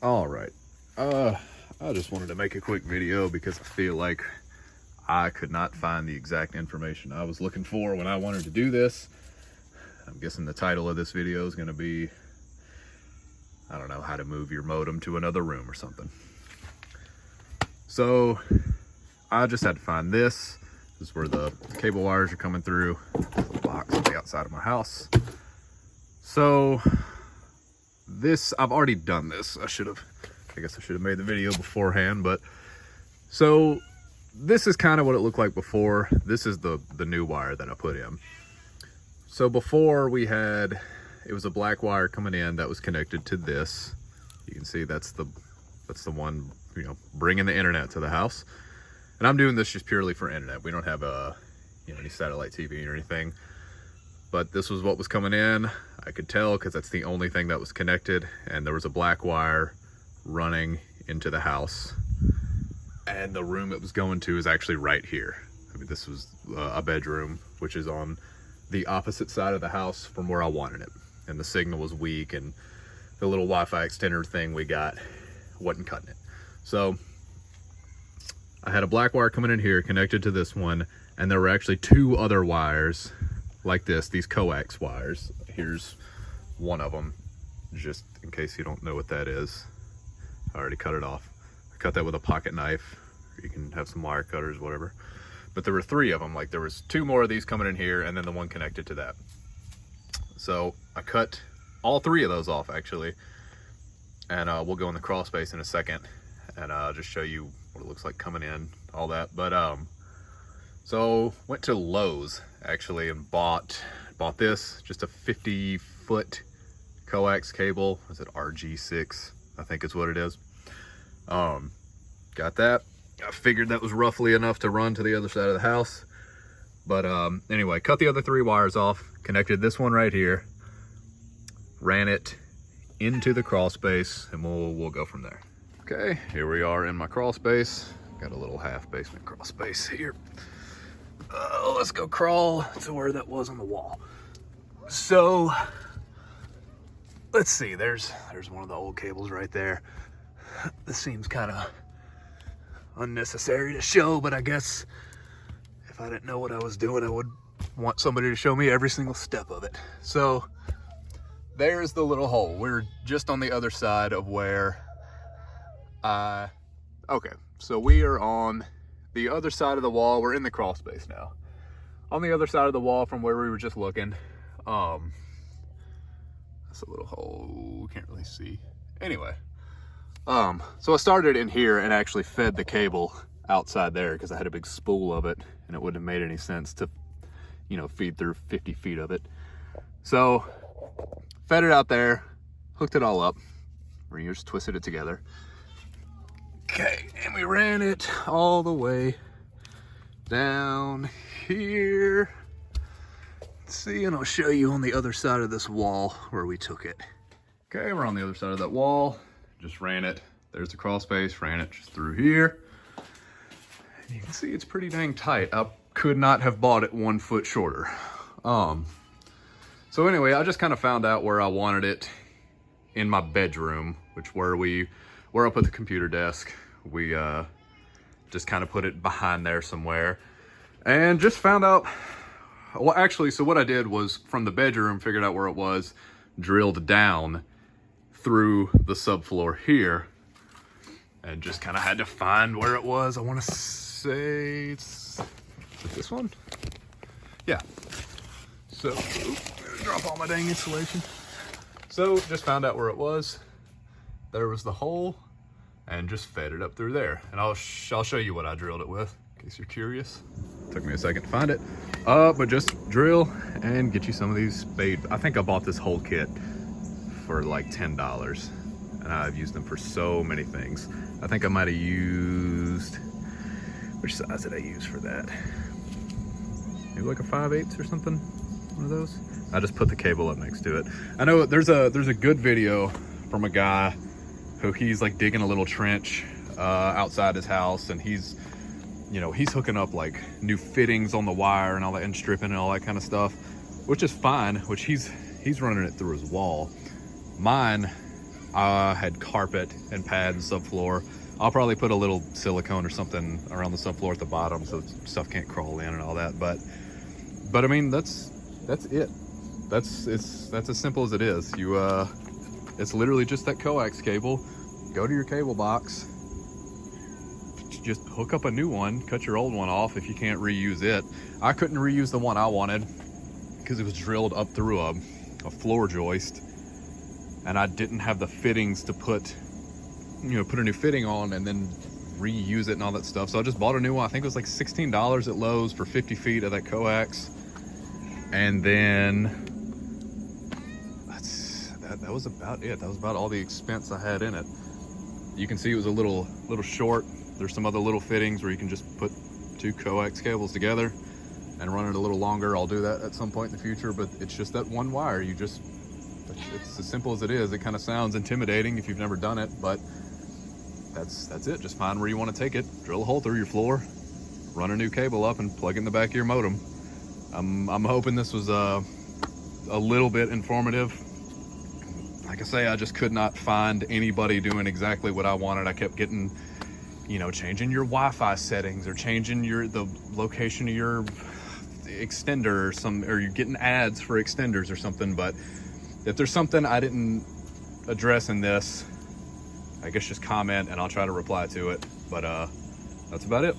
All right. I just wanted to make a quick video because I feel like I could not find the exact information I was looking for when I wanted to do this. I'm guessing the title of this video is going to be, I don't know, how to move your modem to another room or something. So I just had to find this. This is where the cable wires are coming through the box on the outside of my house. So this, I've already done this. I guess I should have made the video beforehand, but so this is kind of what it looked like before. This is the new wire that I put in. So before it was a black wire coming in that was connected to this. You can see that's the one, bringing the internet to the house. And I'm doing this just purely for internet. We don't have any satellite TV or anything. But this was what was coming in. I could tell because that's the only thing that was connected, and there was a black wire running into the house. And the room it was going to is actually right here. I mean, this was a bedroom, which is on the opposite side of the house from where I wanted it. And the signal was weak, and the little Wi-Fi extender thing we got wasn't cutting it. So I had a black wire coming in here connected to this one, and there were actually two other wires like this, these coax wires. Here's one of them, just in case you don't know what that is. I already cut it off. I cut that with a pocket knife. You can have some wire cutters, whatever. But there were three of them. Like, there was two more of these coming in here, and then the one connected to that. So I cut all three of those off, actually. And we'll go in the crawl space in a second, and I'll just show you what it looks like coming in, all that. But so went to Lowe's actually and bought this, just a 50-foot coax cable. Is it RG6? I think it's what it is. Got that. I figured that was roughly enough to run to the other side of the house. But anyway, cut the other three wires off, connected this one right here, ran it into the crawl space, and we'll go from there. Okay, here we are in my crawl space. Got a little half basement crawl space here. Let's go crawl to where that was on the wall. So let's see, there's one of the old cables right there. This seems kind of unnecessary to show, but I guess if I didn't know what I was doing, I would want somebody to show me every single step of it. So there's the little hole. We're just on the other side of where okay, so we are on the other side of the wall. We're in the crawl space now. On the other side of the wall from where we were just looking. That's a little hole, can't really see. Anyway, so I started in here and actually fed the cable outside there because I had a big spool of it, and it wouldn't have made any sense to, feed through 50 feet of it. So fed it out there, hooked it all up, or you just twisted it together. Okay, and we ran it all the way down here. Let's see, and I'll show you on the other side of this wall where we took it. Okay, we're on the other side of that wall. Just ran it. There's the crawl space, ran it just through here. And you can see it's pretty dang tight. I could not have bought it 1 foot shorter. So anyway, I just kind of found out where I wanted it in my bedroom, which where I put the computer desk. We just kind of put it behind there somewhere, and just found out, well, actually, so what I did was from the bedroom, figured out where it was, drilled down through the subfloor here, and just kind of had to find where it was. I want to say is it this one? Yeah. So, drop all my dang insulation. So just found out where it was. There was the hole, and just fed it up through there. And I'll show you what I drilled it with, in case you're curious. Took me a second to find it. But just drill and get you some of these spade. I think I bought this whole kit for like $10, and I've used them for so many things. I think I might have used, which size did I use for that? Maybe like a 5/8 or something, one of those. I just put the cable up next to it. I know there's a good video from a guy who he's like digging a little trench outside his house, and he's hooking up like new fittings on the wire and all that, and stripping and all that kind of stuff, which is fine, which he's running it through his wall. Mine, I had carpet and pad and subfloor. I'll probably put a little silicone or something around the subfloor at the bottom so stuff can't crawl in and all that. But I mean, that's it. That's as simple as it is. It's literally just that coax cable. Go to your cable box, just hook up a new one, cut your old one off if you can't reuse it. I couldn't reuse the one I wanted because it was drilled up through a floor joist, and I didn't have the fittings to put a new fitting on and then reuse it and all that stuff. So I just bought a new one. I think it was like $16 at Lowe's for 50 feet of that coax. And then that was about it. That was about all the expense I had in it. You can see it was a little short. There's some other little fittings where you can just put 2 coax cables together and run it a little longer. I'll do that at some point in the future, but it's just that one wire. It's as simple as it is. It kind of sounds intimidating if you've never done it, but that's it. Just find where you want to take it, drill a hole through your floor, run a new cable up, and plug it in the back of your modem. I'm hoping this was a little bit informative. Like I say, I just could not find anybody doing exactly what I wanted. I kept getting, changing your Wi-Fi settings or changing the location of your extender or you're getting ads for extenders or something. But if there's something I didn't address in this, I guess just comment and I'll try to reply to it. But that's about it.